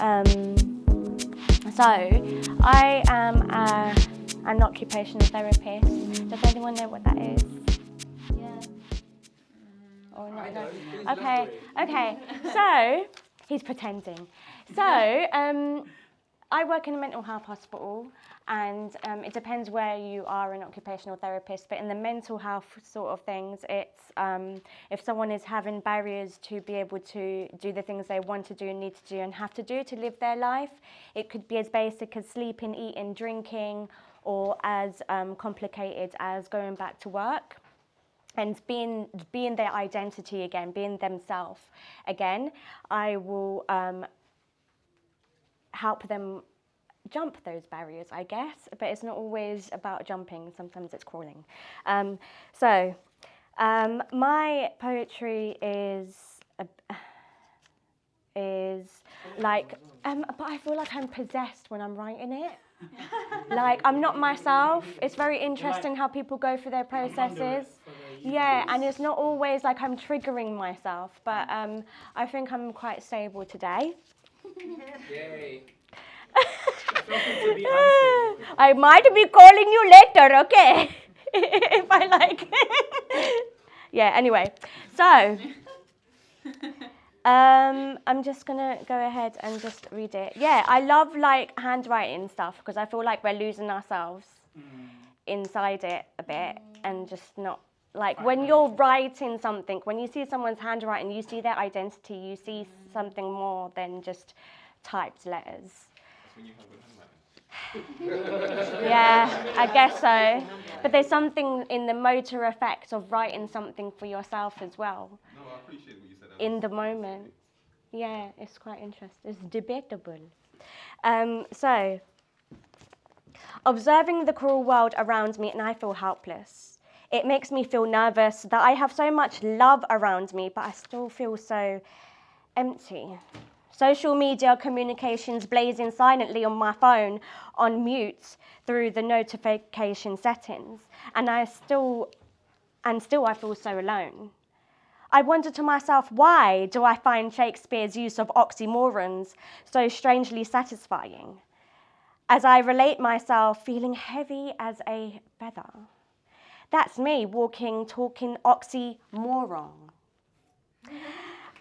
So I am an occupational therapist. Does anyone know what that is? Yeah. Or not? No? Okay. So he's pretending. So I work in a mental health hospital, and it depends where you are an occupational therapist, but in the mental health sort of things, it's if someone is having barriers to be able to do the things they want to do, need to do, and have to do to live their life. It could be as basic as sleeping, eating, drinking, or as complicated as going back to work and being their identity again, being themselves again. I will help them jump those barriers, I guess, but it's not always about jumping. Sometimes it's crawling. My poetry is like, but I feel like I'm possessed when I'm writing it. Like, I'm not myself. It's very interesting how people go through their processes. Yeah, and it's not always like I'm triggering myself, but I think I'm quite stable today. Yay. I might be calling you later, okay? If I like. Yeah, anyway. So, I'm just going to go ahead and just read it. Yeah, I love like handwriting stuff because I feel like we're losing ourselves inside it a bit and just not. Like when you're writing something, when you see someone's handwriting, you see their identity, you see something more than just typed letters. When you have good handwriting. Yeah, I guess so. But there's something in the motor effect of writing something for yourself as well. No, I appreciate what you said. In the moment. Yeah, it's quite interesting. It's debatable. So, observing the cruel world around me and I feel helpless. It makes me feel nervous that I have so much love around me, but I still feel so empty. Social media communications blazing silently on my phone on mute through the notification settings, and still I feel so alone. I wonder to myself, why do I find Shakespeare's use of oxymorons so strangely satisfying? As I relate myself feeling heavy as a feather. That's me walking, talking oxymoron.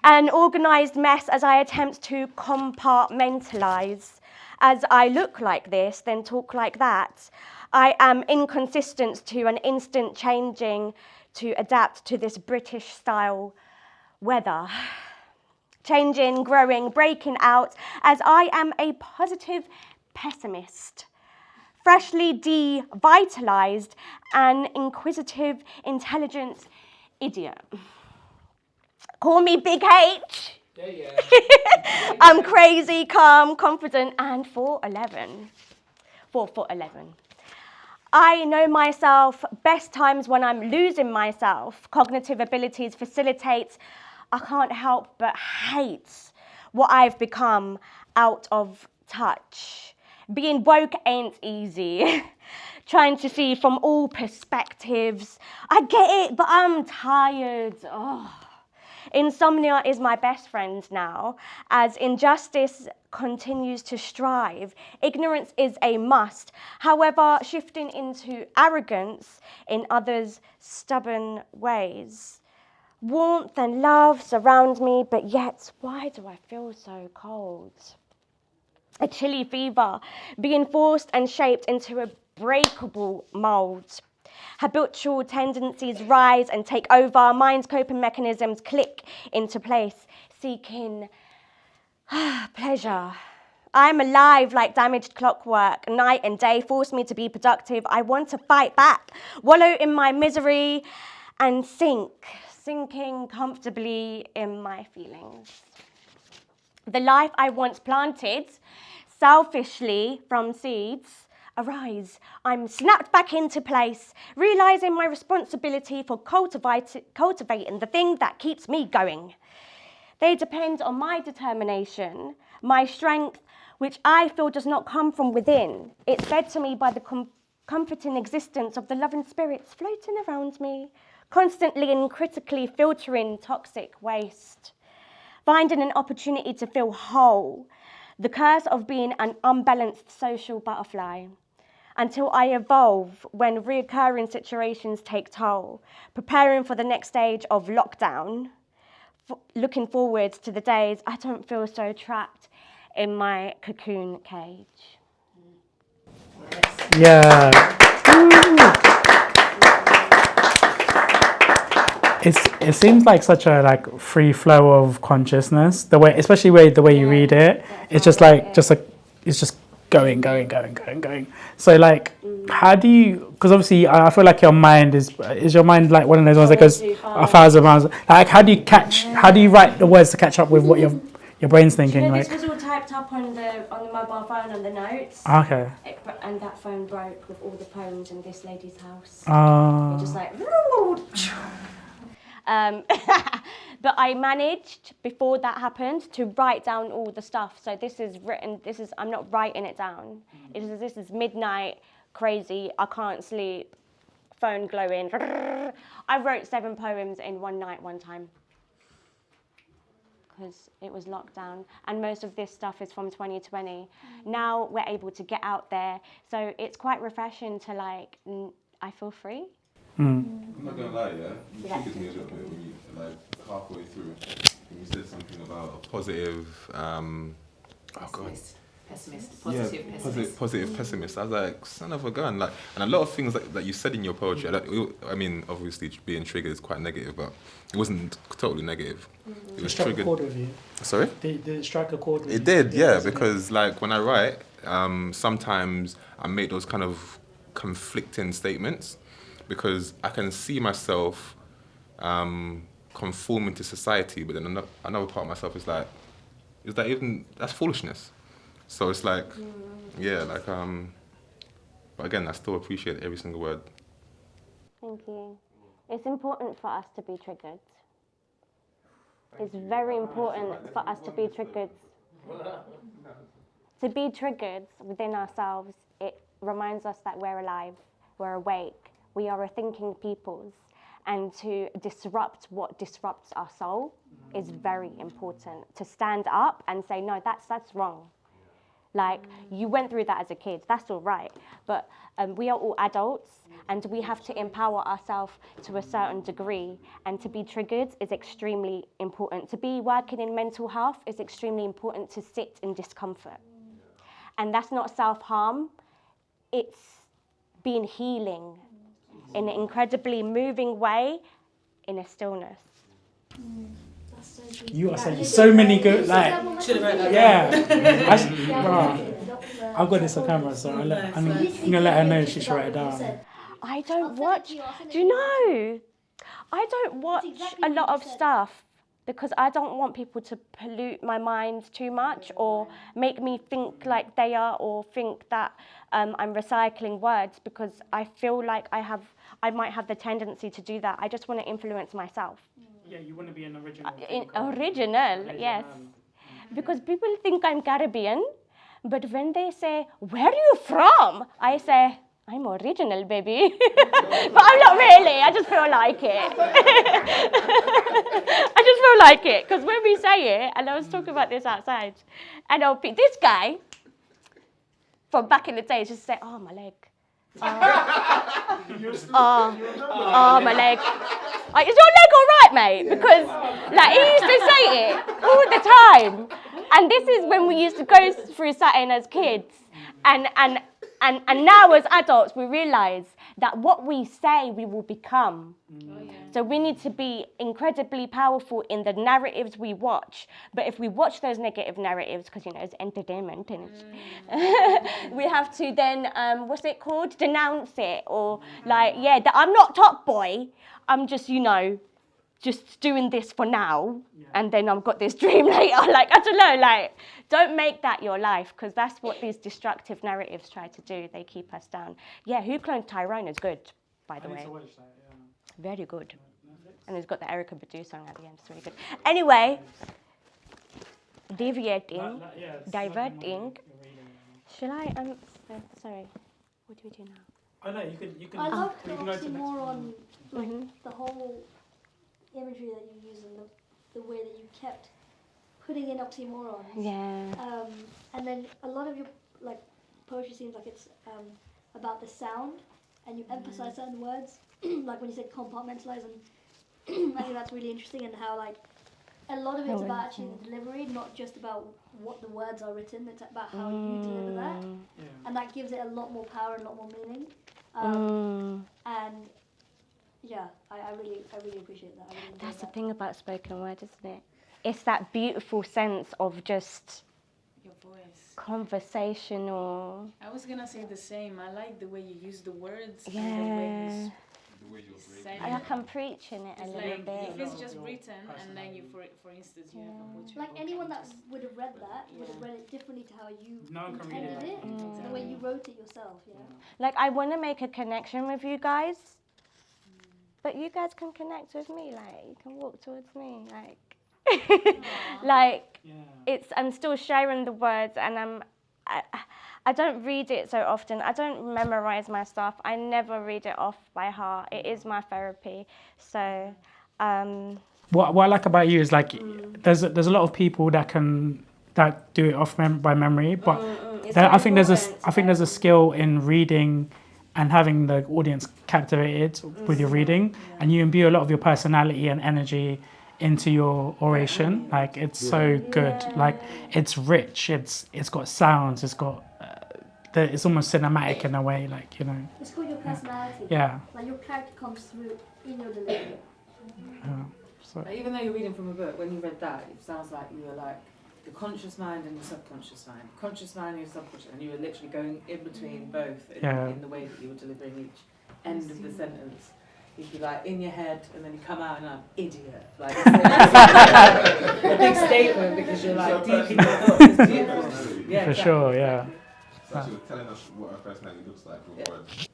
An organised mess as I attempt to compartmentalise. As I look like this, then talk like that. I am inconsistent to an instant changing to adapt to this British style weather. Changing, growing, breaking out as I am a positive pessimist. Freshly devitalised and inquisitive, intelligent idiot. Call me Big H. Yeah. I'm crazy, calm, confident, and 4'11". 4'11". I know myself best times when I'm losing myself. Cognitive abilities facilitate. I can't help but hate what I've become out of touch. Being woke ain't easy. Trying to see from all perspectives. I get it, but I'm tired. Oh. Insomnia is my best friend now, as injustice continues to strive. Ignorance is a must. However, shifting into arrogance in others' stubborn ways. Warmth and love surround me, but yet, why do I feel so cold? A chilly fever, being forced and shaped into a breakable mould. Habitual tendencies rise and take over. Mind's coping mechanisms click into place, seeking pleasure. I'm alive like damaged clockwork. Night and day force me to be productive. I want to fight back, wallow in my misery, and sinking comfortably in my feelings. The life I once planted, selfishly from seeds, arise. I'm snapped back into place, realising my responsibility for cultivating the thing that keeps me going. They depend on my determination, my strength, which I feel does not come from within. It's fed to me by the comforting existence of the loving spirits floating around me, constantly and critically filtering toxic waste. Finding an opportunity to feel whole, The curse of being an unbalanced social butterfly. Until I evolve when reoccurring situations take toll. Preparing for the next stage of lockdown. Looking forward to the days I don't feel so trapped in my cocoon cage. Yeah. It seems like such a free flow of consciousness. The way, especially the way you read it, it's just it's just going. So how do you? Because obviously, I feel like your mind is your mind like one of those ones that goes 1,000 miles. Like, how do you write the words to catch up with what your brain's thinking? This was all typed up on the mobile phone on the notes. Okay. And that phone broke with all the poems in this lady's house. Oh. It just but I managed before that happened to write down all the stuff. So this is written. I'm not writing it down. This is midnight, crazy. I can't sleep. Phone glowing. I wrote 7 poems in one night, one time. Because it was lockdown, and most of this stuff is from 2020. Now we're able to get out there, so it's quite refreshing to I feel free. I'm not gonna lie, you triggered me a little bit when you, halfway through, when you said something about a positive, positive pessimist. I was like, son of a gun. And a lot of things that you said in your poetry, I mean, obviously being triggered is quite negative, but it wasn't totally negative. It was triggered. Chord with you? Sorry? Did it strike a chord with you? It did, yeah, because when I write, sometimes I make those kind of conflicting statements because I can see myself conforming to society, but then another part of myself is that's foolishness. So it's but again, I still appreciate every single word. Thank you. It's important for us to be triggered. It's very important for us to be triggered. To be triggered within ourselves, it reminds us that we're alive, we're awake, we are a thinking peoples. And to disrupt what disrupts our soul is very important. To stand up and say, no, that's wrong. You went through that as a kid, that's all right. But we are all adults and we have to empower ourselves to a certain degree. And to be triggered is extremely important. To be working in mental health is extremely important to sit in discomfort. And that's not self-harm, it's being healing in an incredibly moving way in a stillness. You are saying so many good, yeah. I've got this on camera, so I'm gonna let her know she should write it down. I don't watch. Do you know? I don't watch a lot of stuff because I don't want people to pollute my mind too much or make me think like they are or think that I'm recycling words, because I feel like I might have the tendency to do that. I just want to influence myself. Yeah, you want to be an original. Original, yes. Because people think I'm Caribbean, but when they say, "Where are you from?" I say, "I'm original, baby." But I'm not really, I just feel like it. I just feel like it, because when we say it, and I was talking about this outside, and this guy from back in the day just say, "Oh, my leg." Oh, my leg. Is your leg all right, mate? Because he used to say it all the time. And this is when we used to go through something as kids. And now as adults, we realise that what we say, we will become. So we need to be incredibly powerful in the narratives we watch. But if we watch those negative narratives, because, it's entertainment, we have to then, what's it called? Denounce it. Or I'm not top boy. I'm just, just doing this for now, and then I've got this dream later. I don't know, don't make that your life, because that's what these destructive narratives try to do. They keep us down. Yeah, Who Cloned Tyrone is good, by the way. Very good. And it's got the Erykah Badu song at the end. It's really good. Anyway, deviating, diverting. Shall I, sorry, what do we do now? Oh no, you can. I love the more on the whole imagery that you use and the way that you kept putting in oxymorons. Yeah. And then a lot of your like poetry seems like it's about the sound, and you emphasize certain words, like when you said compartmentalize, and I think that's really interesting, and how like a lot of it's about actually the delivery, not just about what the words are written. It's about how you deliver that, and that gives it a lot more power and a lot more meaning. And yeah, I really appreciate that. I really enjoyed That's the that. thing about spoken word, isn't it? It's that beautiful sense of just Your voice. conversational. I was gonna say the same. I like the way you use the words. Yeah. And The way you're say I like I'm preaching it a it's little like bit. if it's just written and then you, for instance, you have a poetry Like book anyone and that just- would have read that would have read it differently to how you No one can read it intended like it, the way you wrote it yourself. Yeah. Like I want to make a connection with you guys, but you guys can connect with me. Like you can walk towards me. Like, like it's. I'm still sharing the words, and I don't read it so often. I don't memorize my stuff. I never read it off by heart. It is my therapy. So. What I like about you is like there's a lot of people that do it off by memory, but I think there's a skill in reading and having the audience captivated with your reading, and you imbue a lot of your personality and energy into your oration. Like it's so good. Like it's rich. It's got sounds. It's got it's almost cinematic in a way. Like you know. It's called your personality. Yeah. Like your character comes through in your delivery. So. Like, even though you're reading from a book, when you read that, it sounds like you were like the conscious mind and the subconscious mind. Conscious mind and your subconscious, and you were literally going in between both in the way that you were delivering each end of the sentence. You'd be like in your head, and then you come out and I'm idiot. Like it's a big statement because you're like deep in your thoughts. It's beautiful. Yeah, For sure, yeah. So she was telling us what her personality looks like with words.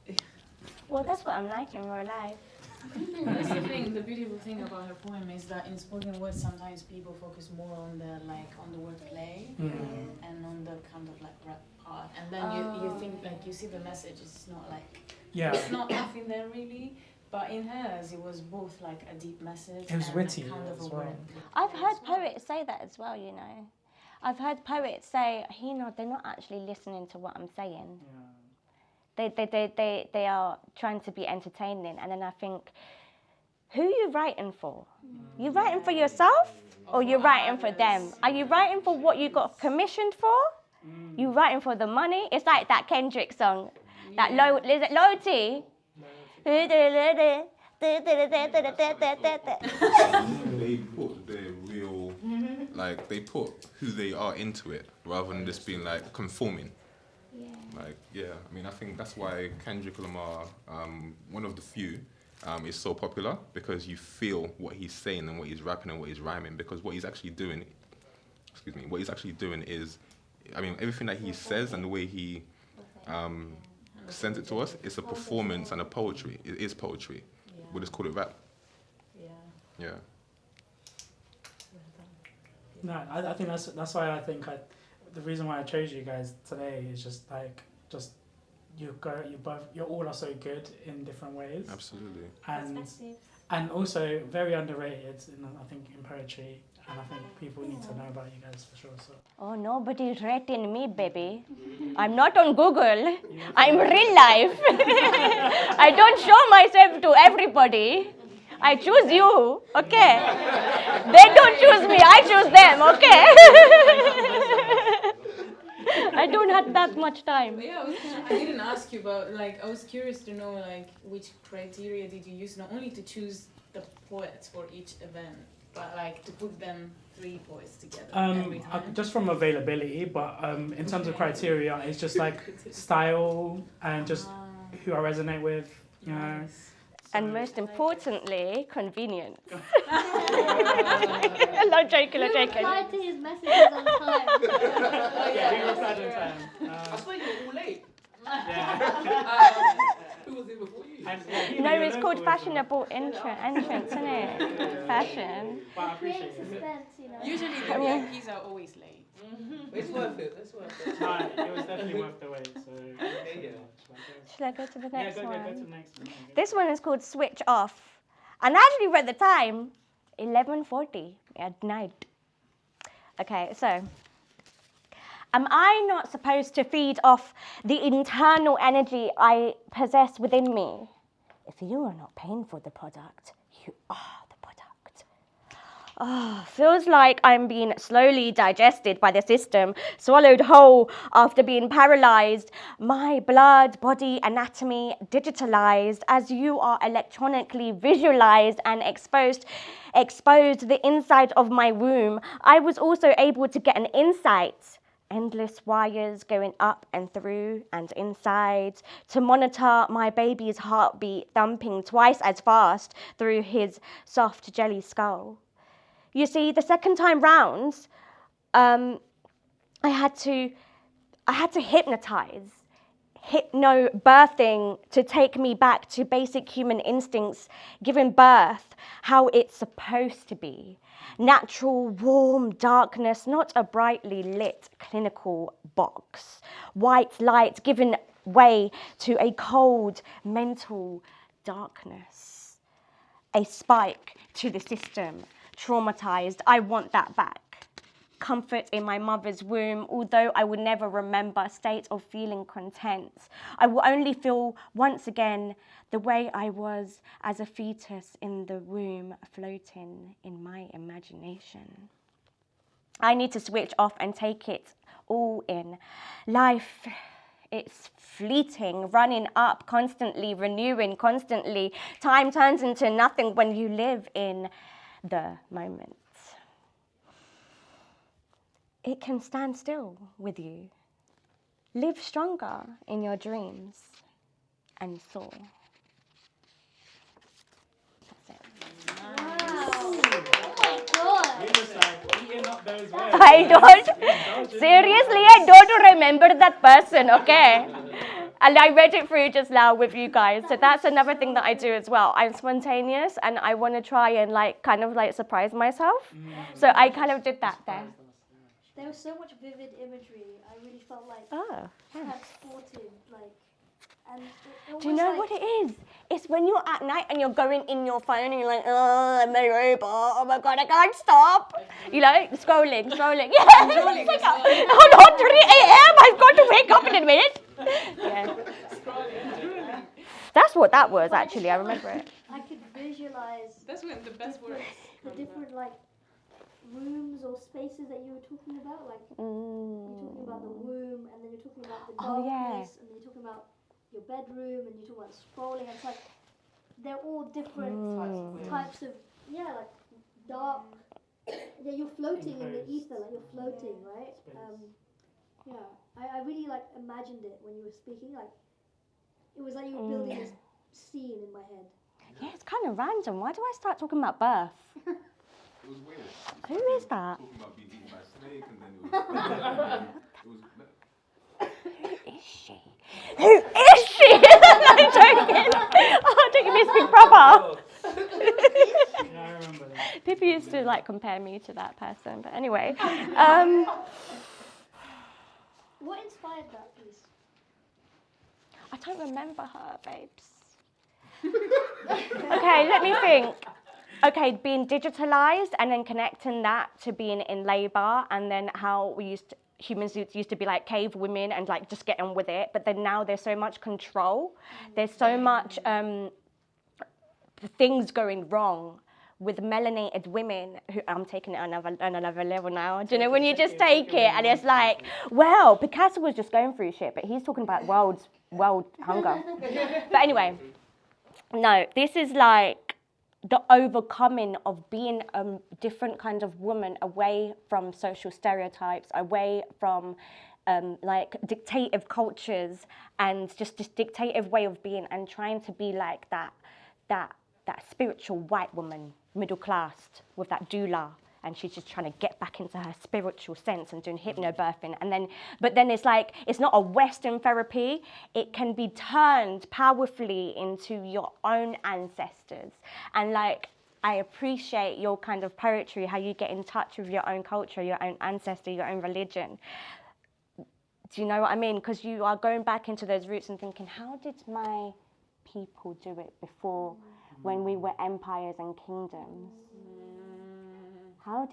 Well, that's what I'm like in real life. That's the thing. The beautiful thing about her poem is that in spoken words, sometimes people focus more on the wordplay and on the kind of like rap part, and then you think like you see the message. It's not like it's not nothing there really. But in hers, it was both like a deep message. It was and witty kind of as a well. wordplay I've heard as well. poets say that as well, you know. I've heard poets say, they're not actually listening to what I'm saying. They are trying to be entertaining. And then I think, who are you writing for? You writing for yourself or you writing for them? Are you writing for what you got commissioned for? You writing for the money? It's like that Kendrick song. That is it Loyalty? They put their real, like they put who they are into it rather than just being like conforming. Like I mean I think that's why Kendrick Lamar, one of the few, is so popular, because you feel what he's saying and what he's rapping and what he's rhyming, because what he's actually doing is, I mean, everything that he says and the way he sends it to us, it's a performance and a poetry. It is poetry. We'll just call it rap. Yeah. No, I think that's why I think the reason why I chose you guys today is just you're all are so good in different ways. Absolutely. And also very underrated I think in poetry, and I think people need to know about you guys for sure. So Oh, nobody's rating me, baby. I'm not on Google. I'm real life. I don't show myself to everybody. I choose you, okay? They don't choose me, I choose them, okay? I don't have that much time. Yeah, I didn't ask you, but like I was curious to know like which criteria did you use, not only to choose the poets for each event, but like to put them 3 poets together every time. Just from availability, but in terms of criteria, it's just like style and just who I resonate with, you know. And most importantly, convenience. I'm joking. Reply to his messages on time. We replied on time. I swear you were all late. Who was it before you? No, it's called fashionable entrance, isn't it? Fashion. But I appreciate Create it. suspense, you know. Usually the VIPs are always late. It's worth it. It's worth it. No, it was definitely worth the wait. So Should I go to the next go one? to the next one. This one is called Switch Off. And I actually read the time, 11:40 at night. Okay, so am I not supposed to feed off the internal energy I possess within me? If you are not paying for the product, you are the product. Oh, feels like I'm being slowly digested by the system, swallowed whole after being paralyzed. My blood, body, anatomy digitalized as you are electronically visualized and exposed the inside of my womb. I was also able to get an insight. Endless wires going up and through and inside to monitor my baby's heartbeat thumping twice as fast through his soft jelly skull. You see, the second time round, I had to hypnobirthing to take me back to basic human instincts, giving birth how it's supposed to be. Natural, warm darkness, not a brightly lit clinical box. White light giving way to a cold mental darkness. A spike to the system. Traumatized, I want that back. Comfort in my mother's womb, although I would never remember a state of feeling content. I will only feel once again the way I was as a fetus in the womb, floating in my imagination. I need to switch off and take it all in. Life, it's fleeting, running up, constantly renewing, constantly. Time turns into nothing when you live in the moment. It can stand still with you. Live stronger in your dreams and soar. That's it. Wow. Oh my god. You're just like eating up those words. I don't, seriously, I don't remember that person, okay? And I read it through just now with you guys. So that's another thing that I do as well. I'm spontaneous and I want to try and kind of surprise myself. So I kind of did that there. There was so much vivid imagery. I really felt like Oh, transported, and it do you know what it is? It's when you're at night and you're going in your phone and you're like, oh, I'm a robot. Oh my god, I can't stop. You know, scrolling. Yeah, it's like, oh no, 3 a.m. I've got to wake up in a minute. Yeah. That's what that was actually. I remember it. I could visualize. That's when the best words. The different rooms or spaces that you were talking about, you're talking about the womb, and then you're talking about the darkness, and then you're talking about your bedroom, and you're talking about scrolling. And it's they're all different types of dark. Yeah, you're floating in the ether, you're floating, right? I really imagined it when you were speaking. It was like you were building this scene in my head. Yeah, it's kind of random. Why do I start talking about birth? It was weird. Who is that? Talking about being eaten by a snake, and then it was. Who is she? Who is she? I'm joking. Oh, don't you speak proper? Yeah, I remember that. People used to compare me to that person, but anyway. What inspired that piece? I don't remember her, babes. Okay, let me think. Okay, being digitalized and then connecting that to being in labor, and then how humans used to be cave women and just get on with it, but then now there's so much control. There's so much things going wrong with melanated women who, I'm taking it another level now. Do you know when you just take it and it's well, Picasso was just going through shit, but he's talking about world hunger. But anyway, no, this is the overcoming of being a different kind of woman, away from social stereotypes, away from dictative cultures and just this dictative way of being, and trying to be that spiritual white woman, middle class, with that doula, and she's just trying to get back into her spiritual sense and doing hypnobirthing. But then it's not a Western therapy. It can be turned powerfully into your own ancestors. And I appreciate your kind of poetry, how you get in touch with your own culture, your own ancestor, your own religion. Do you know what I mean? Because you are going back into those roots and thinking, how did my people do it before, when we were empires and kingdoms? How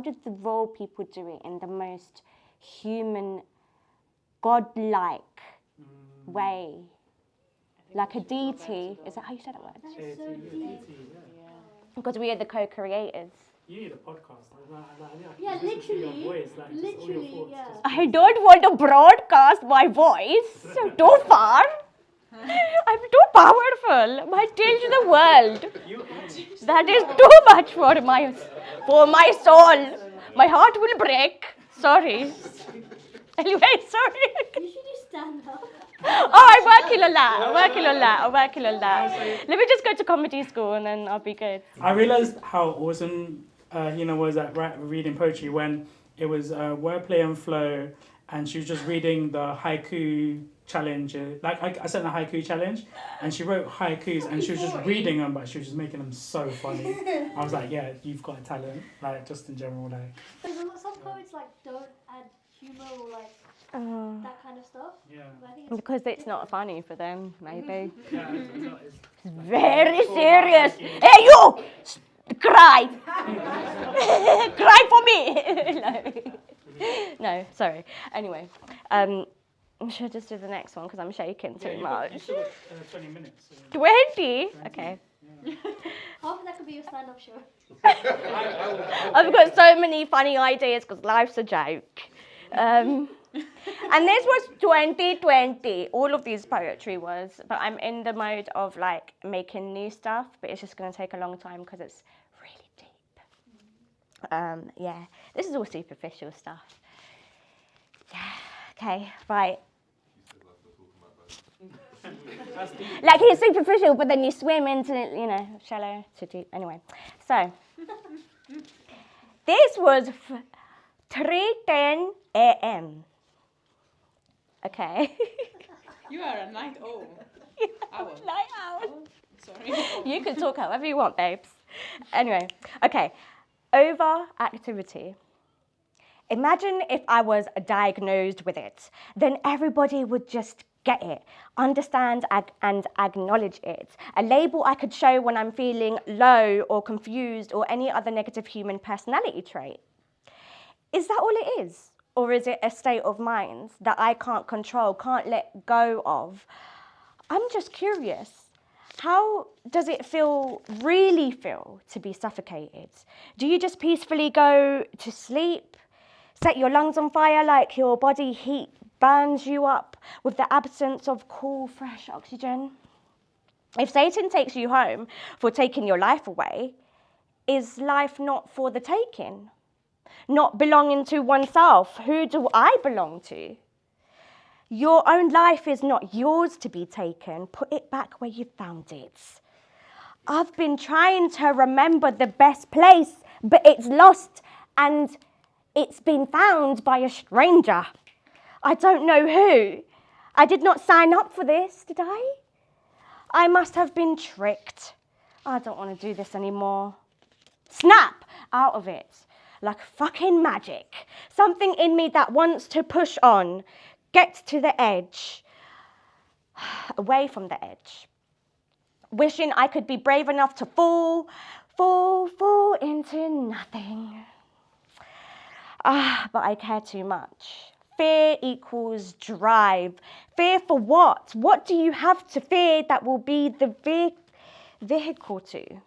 did the role people do it in the most human, godlike way? Like a deity. Is that how you say that word? That is so deep. Because we are the co-creators. You need a podcast. Yeah, literally, yeah. I don't want to broadcast my voice too far. I'm too powerful. I change the world. That is too much for my soul. My heart will break. Sorry. Anyway, sorry. Usually stand up. Oh, I'm working on that. Let me just go to comedy school and then I'll be good. I realized how awesome Henna was at reading poetry when it was wordplay and flow, and she was just reading the haiku challenge. Like I sent a haiku challenge, and she wrote haikus, and she was just reading them, but she was just making them so funny. I was like, yeah, you've got a talent. Like just in general, like. Some poets like don't add humor or like that kind of stuff. Yeah. But I think it's Because it's not funny for them, maybe. Yeah, it's Very serious. Hey, you! Cry! Cry for me! No, sorry. Anyway, I should just do the next one because I'm shaking too much. You still got 20 minutes. 20? Okay. half of that could be your stand-up show. I've got so many funny ideas because life's a joke. And this was 2020. All of these poetry was, but I'm in the mode of like making new stuff, but it's just going to take a long time because it's really deep. Yeah, this is all superficial stuff. Yeah, okay, right. Like it's superficial, but then you swim into, shallow to deep. Anyway, so this was 3:10 a.m. Okay. You are a night owl. Owl. Night owl. Oh, sorry. You can talk however you want, babes. Anyway, okay. Overactivity. Imagine if I was diagnosed with it, then everybody would just get it, understand and acknowledge it. A label I could show when I'm feeling low or confused or any other negative human personality trait. Is that all it is? Or is it a state of mind that I can't control, can't let go of? I'm just curious. How does it really feel to be suffocated? Do you just peacefully go to sleep? Set your lungs on fire like your body heat burns you up with the absence of cool, fresh oxygen? If Satan takes you home for taking your life away, is life not for the taking? Not belonging to oneself? Who do I belong to? Your own life is not yours to be taken. Put it back where you found it. I've been trying to remember the best place, but it's lost and it's been found by a stranger. I don't know who. I did not sign up for this, did I? I must have been tricked. I don't want to do this anymore. Snap out of it. Like fucking magic. Something in me that wants to push on, get to the edge, away from the edge. Wishing I could be brave enough to fall into nothing. But I care too much. Fear equals drive. Fear for what? What do you have to fear that will be the vehicle to?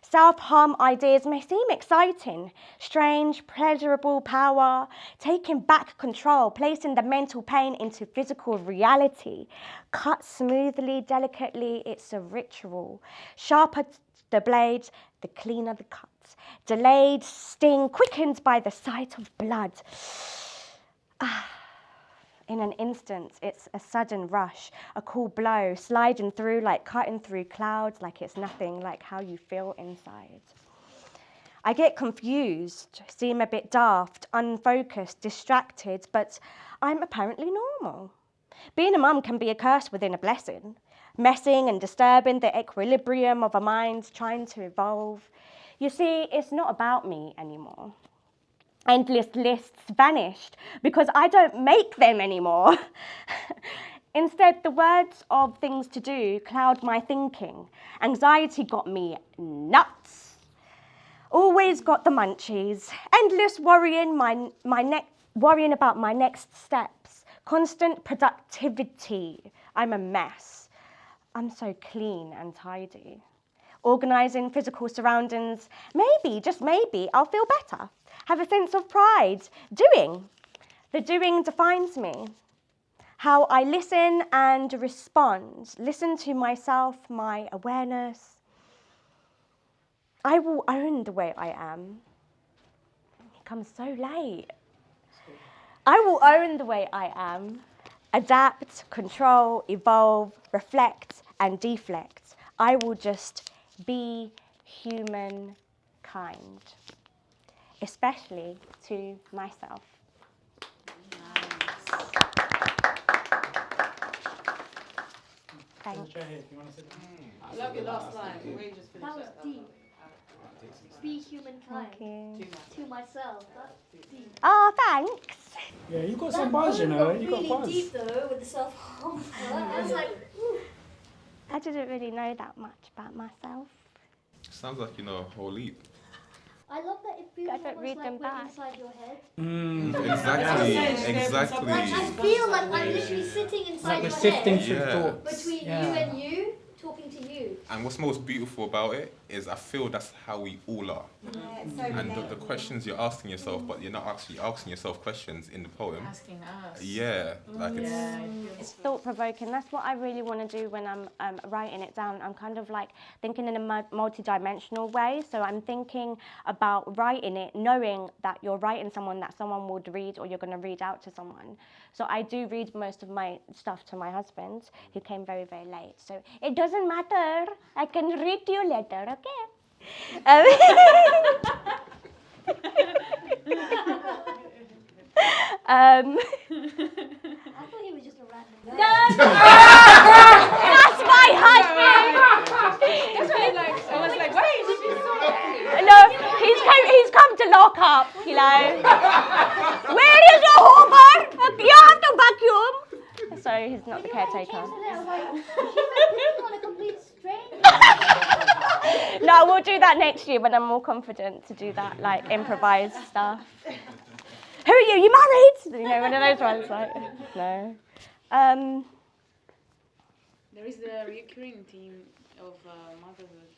Self-harm ideas may seem exciting, strange, pleasurable power, taking back control, placing the mental pain into physical reality. Cut smoothly, delicately, it's a ritual. Sharper the blade, the cleaner the cut. Delayed sting, quickened by the sight of blood. In an instant, it's a sudden rush, a cool blow, sliding through like cutting through clouds, like it's nothing like how you feel inside. I get confused, seem a bit daft, unfocused, distracted, but I'm apparently normal. Being a mum can be a curse within a blessing, messing and disturbing the equilibrium of a mind trying to evolve. You see, it's not about me anymore. Endless lists vanished because I don't make them anymore. Instead, the words of things to do cloud my thinking. Anxiety got me nuts. All always got the munchies. Endless worrying worrying about my next steps. Constant productivity. I'm a mess. I'm so clean and tidy. Organising physical surroundings. Maybe, just maybe, I'll feel better. Have a sense of pride. Doing. The doing defines me. How I listen and respond. Listen to myself, my awareness. I will own the way I am. It comes so late. I will own the way I am. Adapt, control, evolve, reflect, and deflect. I will just be humankind, especially to myself. Thanks. I love your last line. The way you just finished That was deep. Be humankind. Thank you. To myself. That's deep. Oh, thanks. Yeah, you got That some buzz, you poem know. got You got really buzz. deep though with the self-harm. I was like, ooh. I didn't really know that much about myself. Sounds like you know a whole heap. I love that it feels I don't almost read like them we're back. inside your head. Exactly, exactly. Like I feel like I'm literally sitting inside Like we're your sifting head through Yeah. thoughts. between Yeah. you and you, talking to you. And what's most beautiful about it is I feel that's how we all are. And the questions you're asking yourself, but you're not actually asking yourself questions in the poem. Asking us. Yeah, like it's Yeah, It's thought-provoking. That's what I really want to do when I'm writing it down. I'm kind of like thinking in a multi-dimensional way. So I'm thinking about writing it, knowing that you're writing someone that someone would read or you're going to read out to someone. So I do read most of my stuff to my husband, who came very, very late. So it doesn't matter. I can read you later, okay? I thought he was just a random guy. That's my husband. I was like, wait, this is so No, he's come to lock up, you know. Where is your Hoover? You have to vacuum. So he's not the caretaker. I was like, she's on a complete stranger. No, we'll do that next year when I'm more confident to do that, like improvised stuff. Who are you? You married? You know, one of those ones. Like, no. There is the recurring theme of motherhood.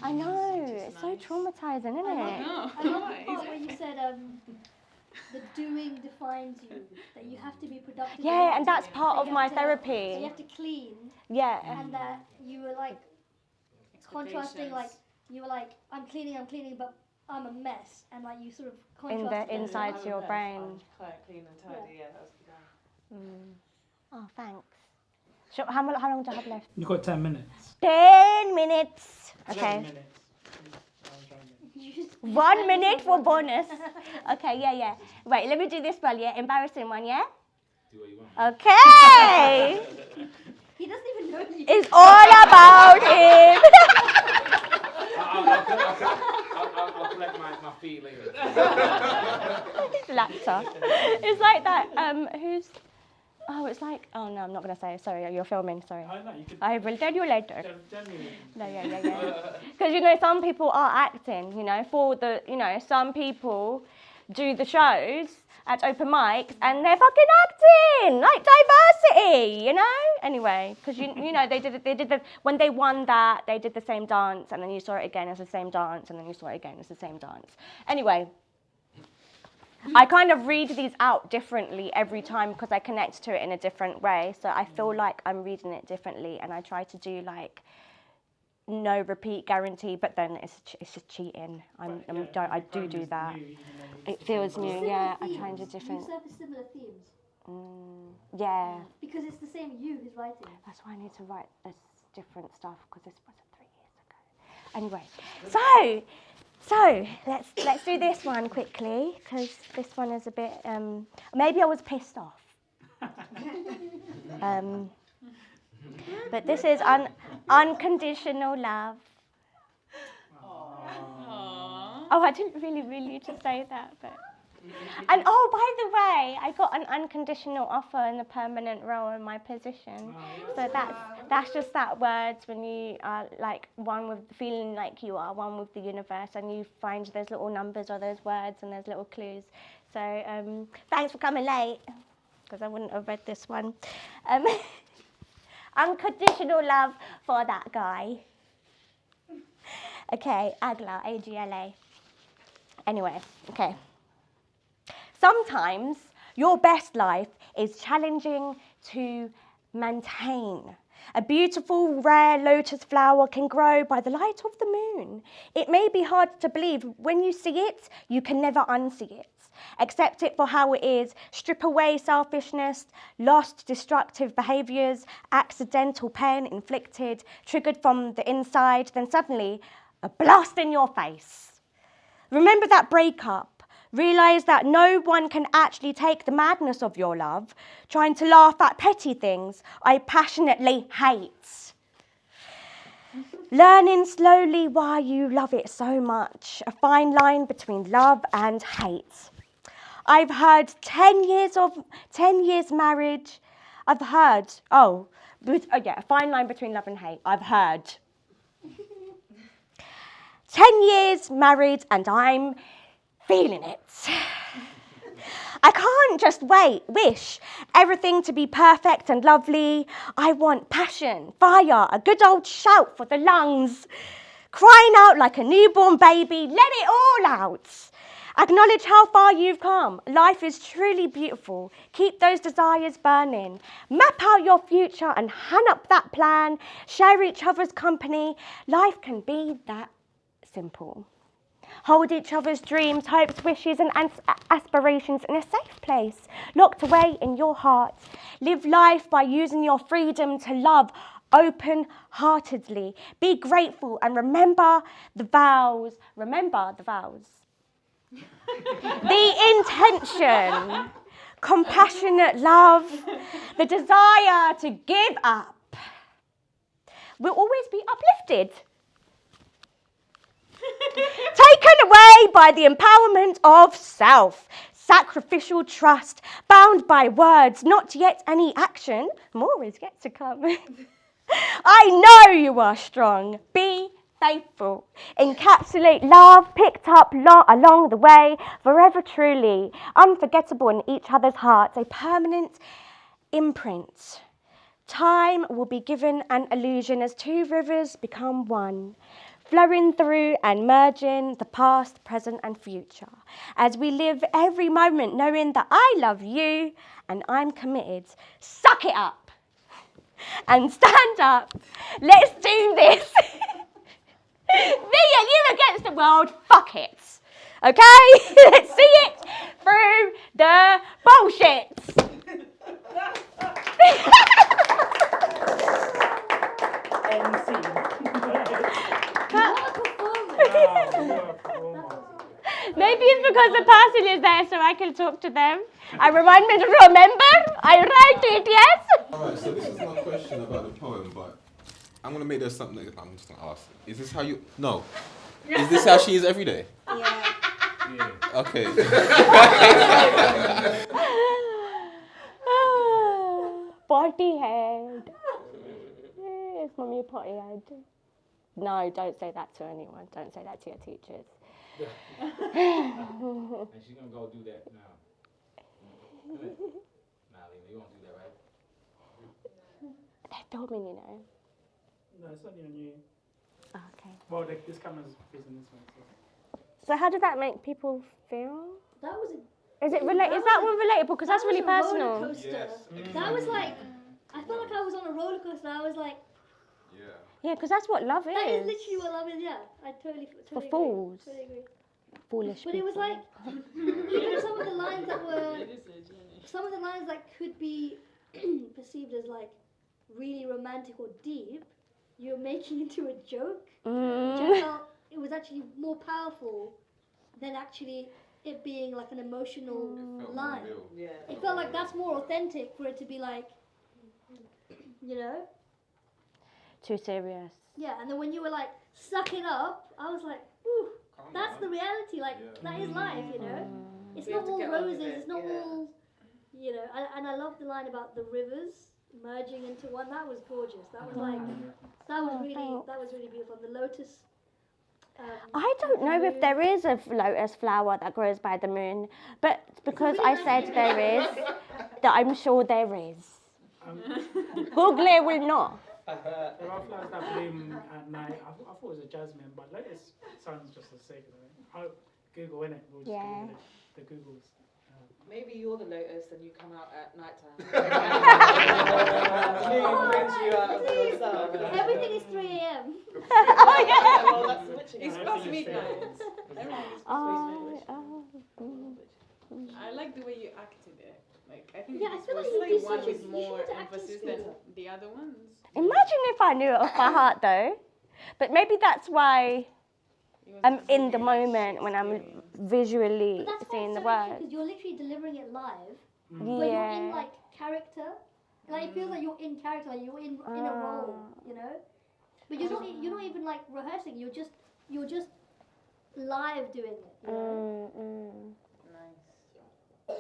I know. It's so traumatizing, isn't it? No. I love the part where you said the doing defines you, that you have to be productive. Yeah, and that's part that of you my have to- that therapy. you have to clean, Yeah. and that you were like contrasting, like you were like, I'm cleaning, but I'm a mess, and like you sort of In the contrasted. inside to your brain. Quite clean and tidy, yeah, that was good. Oh, thanks. How long do I have left? You got 10 minutes. 10 minutes. 11 Okay. minutes. 1 minute for bonus. Okay, yeah. Wait, let me do this one, yeah? Embarrassing one, yeah? Do what you want. Okay. He doesn't even know you. It's all about him. I'll collect my fee later. Laptop. It's like that. It's like. Oh no, I'm not gonna say. Sorry, you're filming. Sorry. I know, you could I will tell you later. genuinely. No, yeah. Because you know, some people are acting. You know, some people do the shows at open mics and they're fucking acting, like diversity. You know. Anyway, because you know they did when they won that, they did the same dance and then you saw it again as the same dance and then you saw it again as the same dance. Anyway. I kind of read these out differently every time because I connect to it in a different way. So I feel like I'm reading it differently, and I try to do like no repeat guarantee, but then it's just cheating. I do that. It feels new, Similar yeah. I themes. try and do different. You surface similar themes. Yeah, Because it's the same you who's writing. that's why I need to write this different stuff because this wasn't 3 years ago. Anyway, so let's do this one quickly because this one is a bit. Maybe I was pissed off. But this is unconditional love. Aww. Oh, I didn't really need to say that, but And oh, by the way, I got an unconditional offer in the permanent role in my position. So that's just that words when you are like one with feeling like you are one with the universe, and you find those little numbers or those words and those little clues. So thanks for coming late, because I wouldn't have read this one. Unconditional love for that guy. Okay, Agla, A-G-L-A. Anyway, okay. Sometimes your best life is challenging to maintain. A beautiful, rare lotus flower can grow by the light of the moon. It may be hard to believe. When you see it, you can never unsee it. Accept it for how it is. Strip away selfishness, lost destructive behaviours, accidental pain inflicted, triggered from the inside, then suddenly a blast in your face. Remember that breakup. Realise that no one can actually take the madness of your love, trying to laugh at petty things I passionately hate. Learning slowly why you love it so much, a fine line between love and hate. I've heard 10 years marriage. I've heard, a fine line between love and hate. I've heard. 10 years married and I'm feeling it. I can't just wish everything to be perfect and lovely. I want passion, fire, a good old shout for the lungs, crying out like a newborn baby, let it all out. Acknowledge how far you've come. Life is truly beautiful. Keep those desires burning. Map out your future and hand up that plan. Share each other's company. Life can be that simple. Hold each other's dreams, hopes, wishes and aspirations in a safe place, locked away in your heart. Live life by using your freedom to love open-heartedly. Be grateful and remember the vows. Remember the vows. The intention, compassionate love, the desire to give up will always be uplifted. Taken away by the empowerment of self, sacrificial trust, bound by words, not yet any action, more is yet to come. I know you are strong. Be faithful. Encapsulate love picked up along the way, forever truly, unforgettable in each other's hearts, a permanent imprint. Time will be given an illusion as two rivers become one, flowing through and merging the past, present and future, as we live every moment knowing that I love you and I'm committed. Suck it up and stand up. Let's do this. Me and you against the world, fuck it. Okay? Let's see it through the bullshit. Maybe it's because the person is there so I can talk to them. I remind me to remember. I write it, yes? Alright, so this is my question about the poem, but I'm going to make this something that I'm just going to ask. Is this how you... No. Is this how she is every day? Yeah. Okay. Potty head. Yes, mommy potty head. No, don't say that to anyone. Don't say that to your teachers. And she's gonna go do that now. Nah, Lena, you won't do that, right? They're filming, you know. No, it's only on you. Oh, okay. Well, this camera's facing this way. So how did that make people feel? That was Is it relate? Is that one relatable? Because that's really personal. Yes. That was like, I felt like I was on a roller coaster. I was like, Yeah. Yeah, because that's what love is. that is literally what love is. Yeah, I totally For agree. fools. Totally agree. Foolish But it was people. like, even some of the lines that were, some of the lines that could be perceived as like really romantic or deep, you're making into a joke. Which I felt it was actually more powerful than actually it being like an emotional line. Yeah. It felt like that's more authentic for it to be like, you know? Too serious. Yeah, and then when you were like, suck it up, I was like, ooh, that's the reality, like, that is life, you know? it's We not have to all get on with roses. it, It's not yeah. all, you know. And I love the line about the rivers merging into one. That was gorgeous. That was like, that was really beautiful. The lotus. I don't know if there is a lotus flower that grows by the moon, but because I said there is, that I'm sure there is. Google it will know. There are flowers that bloom at night. I thought it was a jasmine, but lotus sounds just as sick. I'll Google in it. We'll just Google it. The Googles. Maybe you're the lotus and you come out at night time. Brings you out of yourself. Everything is 3 a.m. Oh yeah. Well, that's switching. It's past midnight. I like the way you acted it. Like I think Yeah, I feel like it's you'd be one such a- with you more should act in emphasis than school. the other ones. Imagine if I knew it off by heart though. But maybe that's why It was I'm in really the moment when I'm visually But that's why seeing it's the so words. because you're literally delivering it live, but you're in Yeah. like character. Like it feels like you're in character, like you're in a role, you know. But you're not even like rehearsing. You're just live doing it. You know? nice.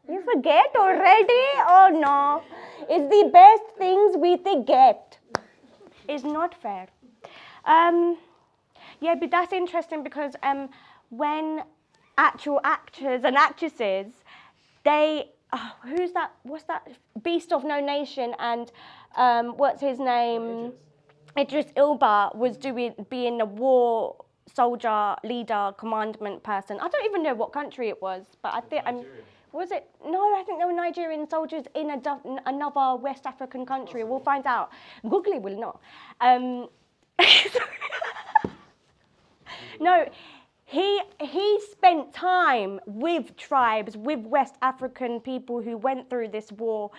You forget already? Oh no. It's the best things we forget. It's not fair. Yeah, but that's interesting because when actual actors and actresses, they, who's that? What's that? Beast of No Nation and what's his name? Idris Elba was being a war soldier, leader, commandment person. I don't even know what country it was, but I think was it? No, I think there were Nigerian soldiers in another West African country. We'll find out. Google will know. No, he spent time with tribes, with West African people who went through this war.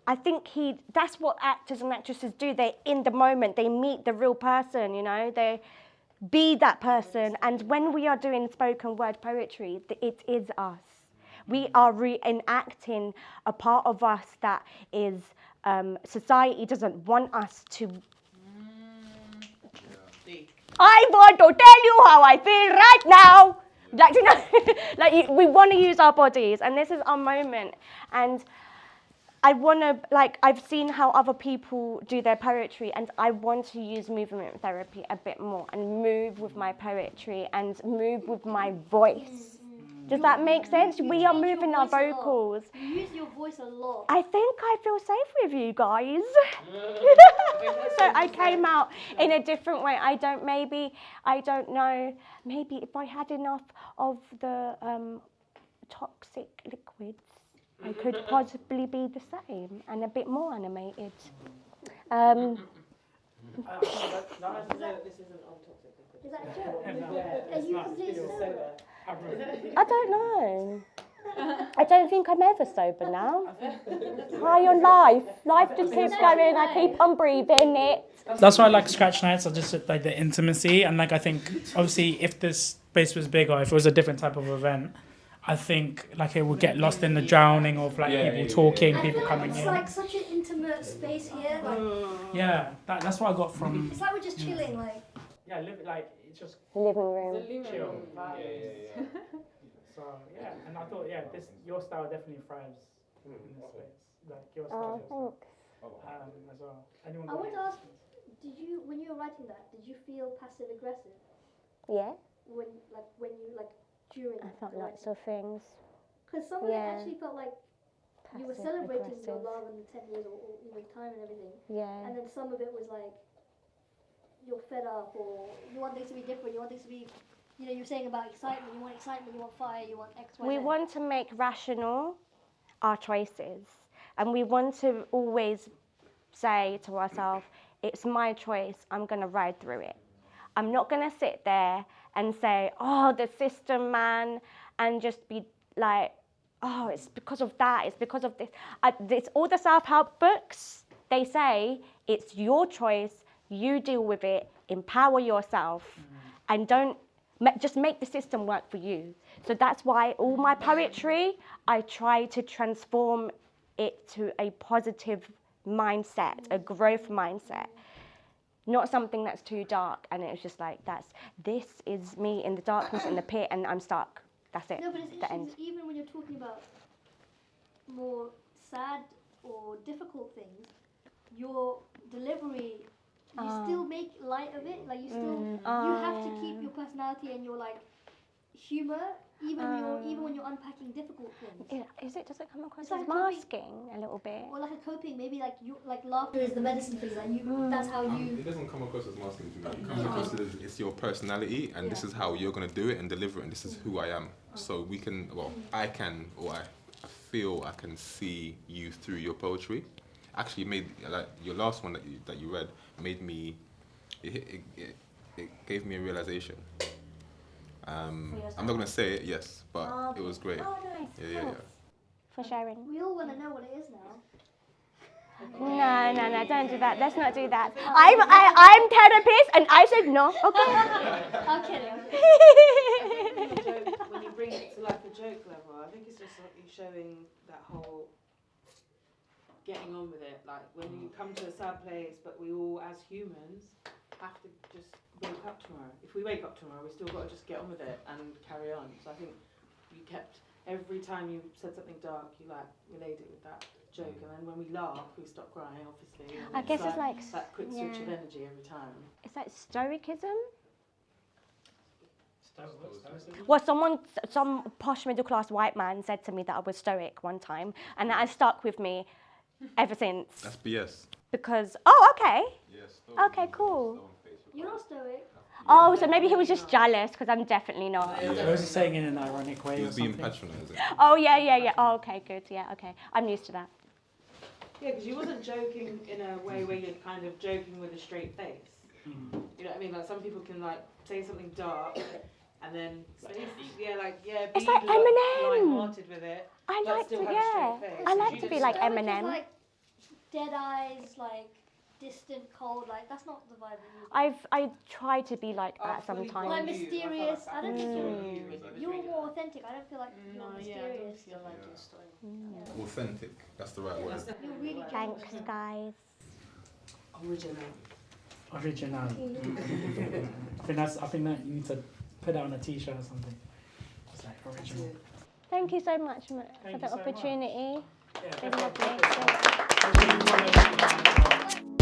I think that's what actors and actresses do. They're in the moment. They meet the real person, you know. They be that person. And when we are doing spoken word poetry, it is us. We are reenacting a part of us that is society doesn't want us to. I want to tell you how I feel right now. Like, you know, we want to use our bodies, and this is our moment. And I want to, I've seen how other people do their poetry, and I want to use movement therapy a bit more and move with my poetry and move with my voice. Does that make sense? We are moving our vocals. You use your voice a lot. I think I feel safe with you guys. So I came out in a different way. I don't know, maybe if I had enough of the toxic liquids, I could possibly be the same and a bit more animated. This isn't on toxic. Is that a joke? Are you completely sober? I don't know. I don't think I'm ever sober now. High on life. Life just keeps going. I keep on breathing it. That's why I like scratch nights. I just like the intimacy, and I think obviously if this space was bigger, if it was a different type of event, I think it would get lost in the drowning of people talking, people coming in. It's like such an intimate space here. Like, That's what I got from. it's like we're just chilling. It's just Living room. chill. So and I thought your style definitely thrives in this space. Like your style. Thanks. As well. Anyone I want to ask, when you were writing that, did you feel passive aggressive Yeah, when you during? I felt lots of things. Because some of it Yeah. actually felt like you were Passive celebrating your aggressive. love and the 10 years or time and everything, Yeah. and then some of it was like you're fed up or you want things to be different. You want things to be, you're saying about excitement. You want excitement. You want fire. You want X, Y, We Z. want to make rational our choices, and we want to always say to ourselves, it's my choice, I'm going to ride through it. I'm not going to sit there and say, oh, the system, man, and just be like, oh, it's because of that, it's because of this. It's all the self-help books, they say it's your choice, you deal with it, empower yourself, and don't just make the system work for you. So that's why all my poetry, I try to transform it to a positive mindset, a growth mindset. Not something that's too dark and it's just like, this is me in the darkness in the pit and I'm stuck. That's it. No, but it's the end. interesting, even when you're talking about more sad or difficult things, your delivery, you still make light of it. Like you still, you have to keep your personality and your like humor, even when you're unpacking difficult things. Does it come across It's like as a coping- masking a little bit? Or like a coping, maybe like you like laughter is the medicine for you. Like you, that's how you. It doesn't come across as masculine to me. It comes across as it's your personality, and this is how you're gonna do it and deliver it, and this is who I am. So we can, I can, or I feel I can see you through your poetry. Actually, made like your last one that you read made me. It gave me a realization. I'm not gonna say it, yes, but it was great. Oh, nice. Yeah. Thanks for sharing. We all want to know what it is now. No, don't do that. Let's not do that. I'm therapist, and I said no. Okay. I'm kidding. When you bring it to like a joke level, I think it's just like you showing that whole getting on with it. Like when you come to a sad place, but we all as humans have to just wake up tomorrow. If we wake up tomorrow, we still got to just get on with it and carry on. So I think you kept, every time you said something dark, you like related with that joke, and then when we laugh, we stop crying, obviously. And I guess it's like that quick switch of energy every time. It's like stoicism. Stoicism? Well, some posh middle class white man said to me that I was stoic one time, and that has stuck with me ever since. That's BS. Because okay. Yes. Okay, cool. You're not stoic. Oh, so maybe he was just jealous because I'm definitely not. I was just saying it in an ironic way. He Or was being something. patronising. Oh yeah. Oh, okay, good. Yeah, okay. I'm used to that. Yeah, because you wasn't joking in a way where you're kind of joking with a straight face. You know what I mean? Like some people can like say something dark and then be It's like Eminem. light-hearted with it. I but like still to, have a yeah. straight face. I like You to be just- like Stoic is Eminem. like dead eyes, like distant, cold. Like that's not the vibe that you. I try to be like that fully sometimes. Like you. I feel mysterious. like I don't think Mm. you're more authentic. I don't feel like No, you're yeah, I don't mysterious. feel like you're stoic. Authentic. That's the right word. That's definitely You're really right. Thanks, guys. Original. Original. I think that you need to put that on a t-shirt or something. It's like original. Thank you so much for Thank the you so much. opportunity. Yeah, Been definitely. lovely. Thank you.